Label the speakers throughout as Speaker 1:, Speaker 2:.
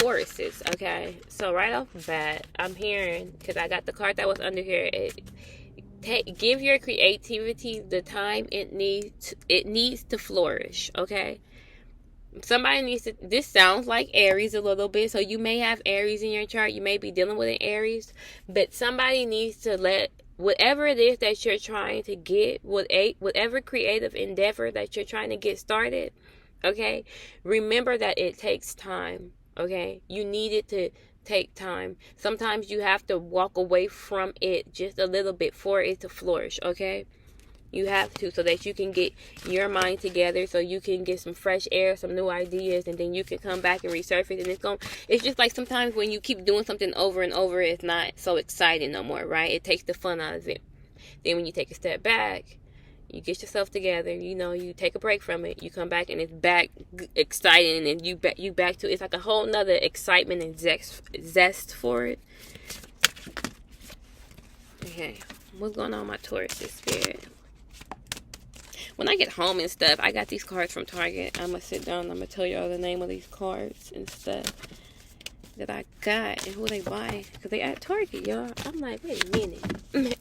Speaker 1: Tauruses, okay? So right off the bat, I'm hearing, because I got the card that was under here, give your creativity the time it needs to flourish, okay? Somebody needs to, this sounds like Aries a little bit, so you may have Aries in your chart, you may be dealing with an Aries, but somebody needs to let whatever it is that you're trying to get, whatever creative endeavor that you're trying to get started, okay, remember that it takes time, okay? You need it to take time. Sometimes you have to walk away from it just a little bit for it to flourish, okay? You have to, so that you can get your mind together, so you can get some fresh air, some new ideas, and then you can come back and resurface. And it's just like sometimes when you keep doing something over and over, it's not so exciting no more, right? It takes the fun out of it. Then when you take a step back, you get yourself together, you take a break from it, you come back and it's back exciting, and you back to, it's like a whole nother excitement and zest for it. Okay, what's going on with my Taurus spirit? When I get home and stuff, I got these cards from Target. I'm going to sit down and I'm going to tell y'all the name of these cards and stuff that I got and who they buy. Because they at Target, y'all. I'm like, wait a minute.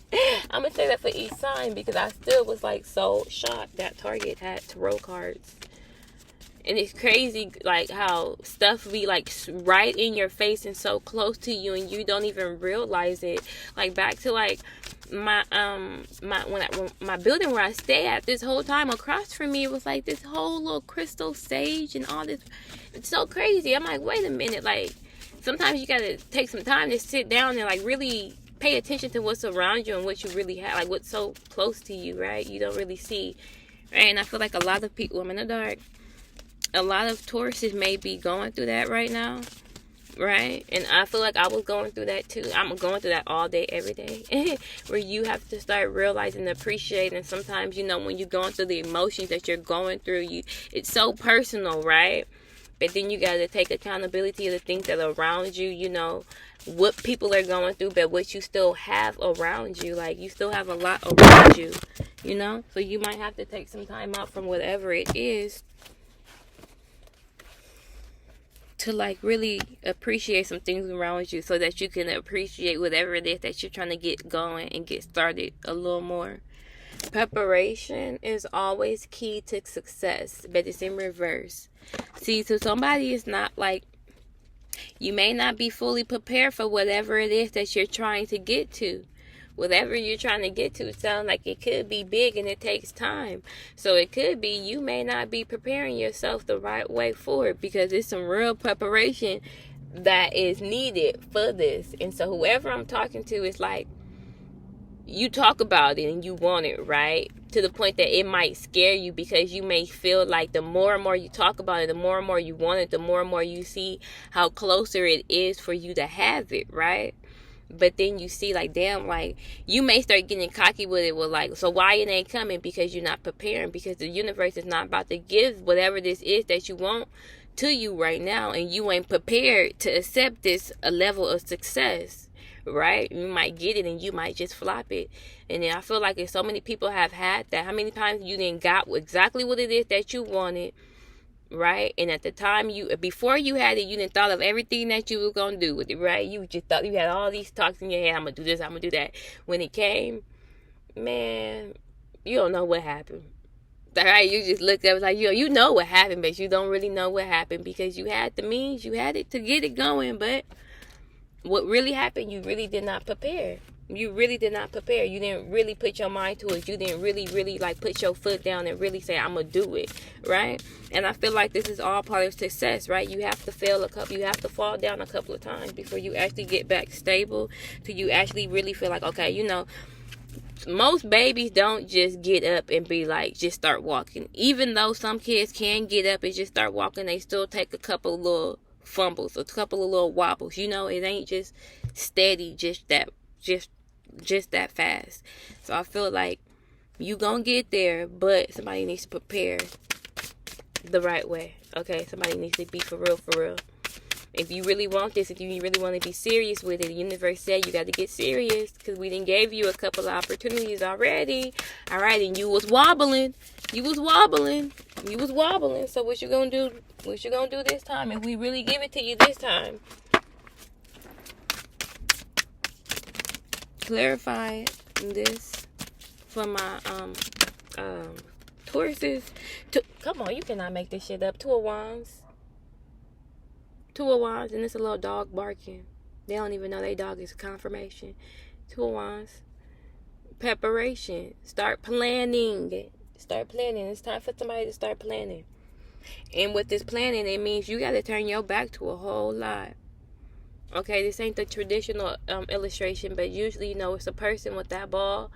Speaker 1: I'm going to say that for each sign because I still was like so shocked that Target had tarot cards. And it's crazy like how stuff be like right in your face and so close to you and you don't even realize it. Like back to like my building where I stay at, this whole time across from me, it was like this whole little crystal sage and all this. It's so crazy. I'm like, wait a minute, like sometimes you gotta take some time to sit down and like really pay attention to what's around you and what you really have, like what's so close to you, right? You don't really see, right? And I feel like a lot of people, I'm in the dark, a lot of Tauruses may be going through that right now, right? And I feel like I was going through that too. I'm going through that all day, every day. Where you have to start realizing, appreciating. Sometimes, when you're going through the emotions that you're going through, it's so personal, right? But then you got to take accountability of the things that are around you, what people are going through, but what you still have around you. Like, you still have a lot around you, So you might have to take some time out from whatever it is to like really appreciate some things around you so that you can appreciate whatever it is that you're trying to get going and get started a little more. Preparation is always key to success, but it's in reverse. See, so somebody is not like, you may not be fully prepared for whatever it is that you're trying to get to. Whatever you're trying to get to, it sounds like it could be big and it takes time. So it could be you may not be preparing yourself the right way for it because it's some real preparation that is needed for this. And so whoever I'm talking to is like, you talk about it and you want it, right? To the point that it might scare you because you may feel like the more and more you talk about it, the more and more you want it, the more and more you see how closer it is for you to have it, right? But then you see like, damn, like you may start getting cocky with it, with like, so why it ain't coming? Because you're not preparing, because the universe is not about to give whatever this is that you want to you right now, and you ain't prepared to accept this a level of success, right? You might get it and you might just flop it. And then I feel like if so many people have had that, how many times you didn't got exactly what it is that you wanted, right? And at the time before you had it, you didn't thought of everything that you were gonna do with it, right? You just thought you had all these talks in your head. I'm gonna do this, I'm gonna do that. When it came, man, you don't know what happened. Right? You just looked up like you know what happened, but you don't really know what happened because you had the means, you had it to get it going, but what really happened, you really did not prepare. You really did not prepare. You didn't really put your mind to it. You didn't really like put your foot down and really say, I'm gonna do it, right? And I feel like this is all part of success, right? You have to you have to fall down a couple of times before you actually get back stable, till you actually really feel like, okay, most babies don't just get up and be like, just start walking. Even though some kids can get up and just start walking, they still take a couple little fumbles, a couple of little wobbles. It ain't just steady, just that fast. So I feel like you gonna get there, but somebody needs to prepare the right way. Okay, somebody needs to be for real. If you really want this, if you really want to be serious with it, the universe said you got to get serious, because we didn't gave you a couple of opportunities already. All right, and you was wobbling. You was wobbling. So what you gonna do? What you gonna do this time? If we really give it to you this time, clarify this for my Tauruses. Come on, you cannot make this shit up. Two of Wands, and it's a little dog barking. They don't even know their dog is a confirmation. Two of Wands. Preparation. Start planning. It's time for somebody to start planning. And with this planning, it means you got to turn your back to a whole lot. Okay, this ain't the traditional illustration, but usually, it's a person with that ball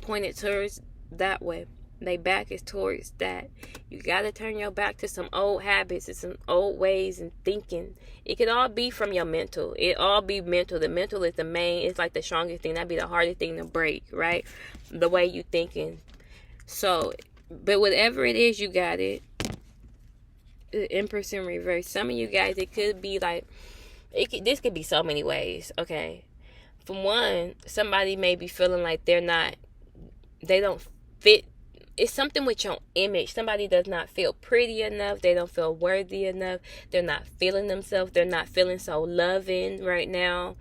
Speaker 1: pointed towards that way. Their back is towards that. You got to turn your back to some old habits and some old ways and thinking. It could all be from your mental. It all be mental. The mental is the main, it's like the strongest thing. That'd be the hardest thing to break, right? The way you thinking. So, but whatever it is, you got it. The Empress in reverse. Some of you guys, it could be like, this could be so many ways, okay? For one, somebody may be feeling like they don't fit. It's something with your image. Somebody does not feel pretty enough. They don't feel worthy enough. They're not feeling themselves. They're not feeling so loving right now.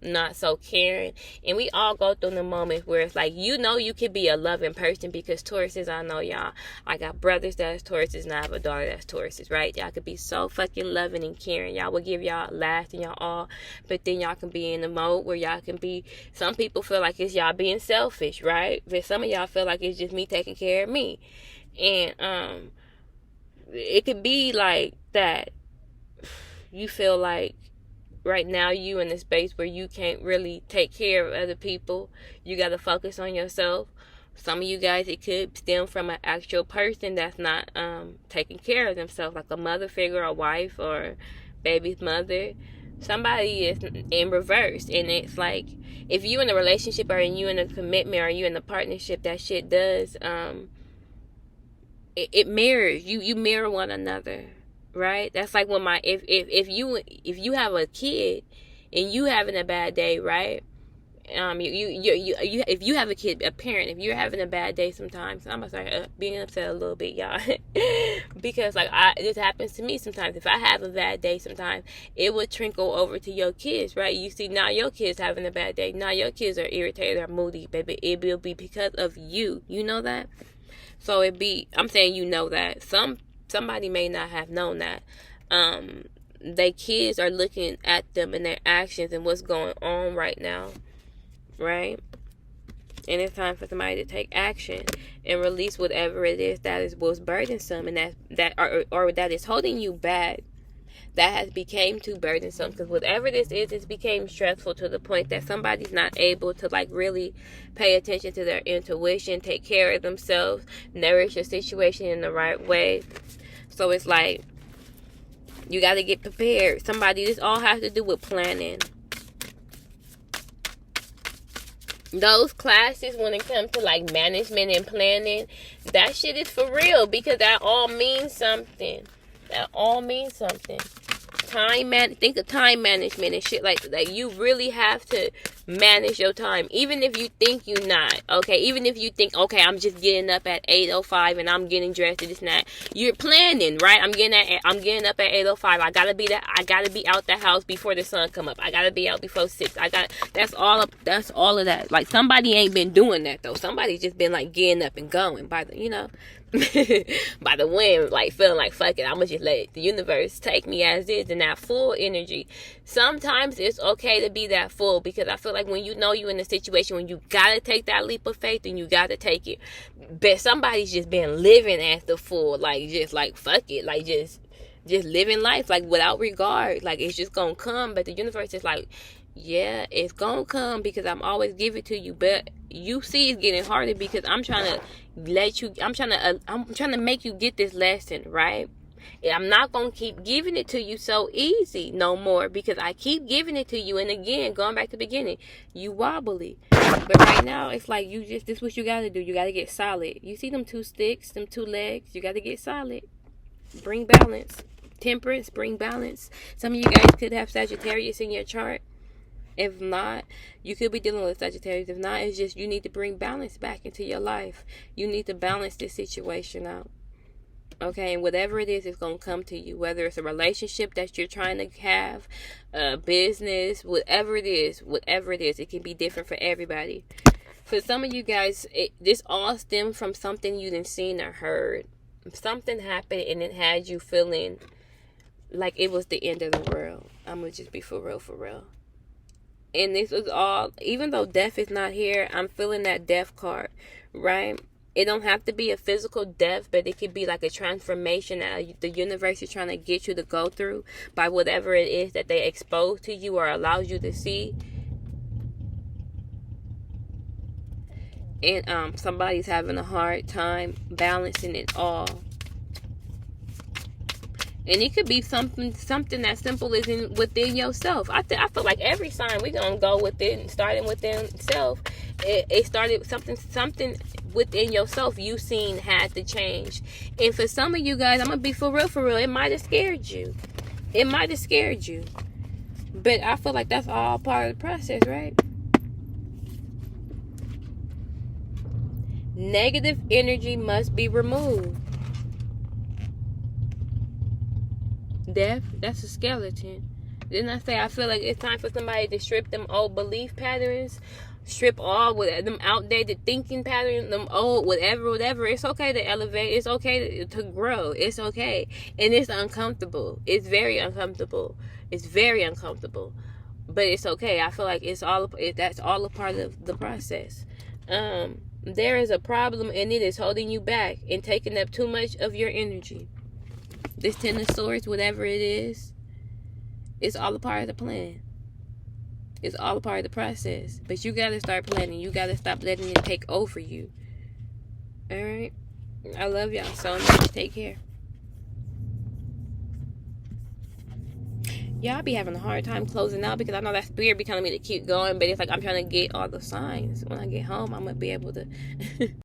Speaker 1: Not so caring. And we all go through the moments where it's like, you could be a loving person, because Tauruses, I know y'all, I got brothers that's Tauruses and I have a daughter that's Tauruses, right? Y'all could be so fucking loving and caring. Y'all will give y'all last and y'all all, but then y'all can be in a mode where y'all can be, some people feel like it's y'all being selfish, right? But some of y'all feel like it's just me taking care of me. And it could be like that. You feel like right now you in a space where you can't really take care of other people. You got to focus on yourself. Some of you guys, it could stem from an actual person that's not taking care of themselves, like a mother figure, a wife, or baby's mother. Somebody is in reverse, and it's like, if you in a relationship or you in a commitment or you in a partnership, that shit does it mirrors you mirror one another. Right? That's like when if you have a kid and you having a bad day, right? If you have a kid, a parent, if you're having a bad day sometimes, I'm gonna start being upset a little bit, y'all, because this happens to me sometimes. If I have a bad day sometimes, it would trickle over to your kids, right? You see, now your kids having a bad day, now your kids are irritated or moody, baby. It will be because of you. You know that? So I'm saying that. Somebody may not have known that. Their kids are looking at them and their actions and what's going on right now, right? And it's time for somebody to take action and release whatever it is was burdensome and that is holding you back. That has became too burdensome, because whatever this is, it's became stressful to the point that somebody's not able to really pay attention to their intuition, take care of themselves, nourish your situation in the right way. So it's like, you got to get prepared. This all has to do with planning. Those classes, when it comes to management and planning, that shit is for real, because that all means something. Think of time management and shit like you really have to manage your time, even if you think you're not, okay? Even if you think, okay, I'm just getting up at 8:05 and I'm getting dressed and this and that. You're planning, right? I'm getting up at 8:05. I gotta be out the house before the sun come up. I gotta be out before 6. That's all of that. Somebody ain't been doing that though. Somebody's just been getting up and going by the by the wind, feeling like, fuck it, I'm gonna just let the universe take me as is, in that full energy. Sometimes it's okay to be that full, because I feel like when you're in a situation when you gotta take that leap of faith, and you gotta take it. But somebody's just been living at the full, fuck it, just living life without regard, it's just gonna come. But the universe is like, yeah, it's gonna come, because I'm always give it to you. But you see it's getting harder, because I'm trying to make you get this lesson, right? I'm not gonna keep giving it to you so easy no more, because I keep giving it to you, and again, going back to the beginning, you wobbly. But right now, it's like this is what you gotta do. You gotta get solid. You see them 2 sticks, them 2 legs, you gotta get solid. Bring balance. Temperance, bring balance. Some of you guys could have Sagittarius in your chart. If not, you could be dealing with Sagittarius. If not, it's just you need to bring balance back into your life. You need to balance this situation out. Okay, and whatever it is, it's going to come to you. Whether it's a relationship that you're trying to have, a business, whatever it is, it can be different for everybody. For some of you guys, this all stems from something you didn't seen or heard. Something happened and it had you feeling like it was the end of the world. I'm going to just be for real. And this was all, even though death is not here, I'm feeling that death card, right? It don't have to be a physical death, but it could be like a transformation that the universe is trying to get you to go through by whatever it is that they expose to you or allows you to see. And somebody's having a hard time balancing it all. And it could be something as simple as within yourself. I feel like every sign we're gonna go within, starting within self. It started something within yourself you seen had to change. And for some of you guys, I'm gonna be for real. It might have scared you. But I feel like that's all part of the process, right? Negative energy must be removed. Death, that's a skeleton. Didn't I say I feel like it's time for somebody to strip them old belief patterns, strip all with them outdated thinking patterns, them old whatever. It's okay to elevate. It's okay to grow. It's okay. And it's uncomfortable. It's very uncomfortable. But it's okay. I feel like that's all a part of the process. There is a problem and it is holding you back and taking up too much of your energy. This Ten of Swords, whatever it is, it's all a part of the plan. It's all a part of the process. But you got to start planning. You got to stop letting it take over you. Alright? I love y'all so much. Take care. Y'all be having a hard time closing out because I know that spirit be telling me to keep going. But it's like I'm trying to get all the signs. When I get home, I'm going to be able to...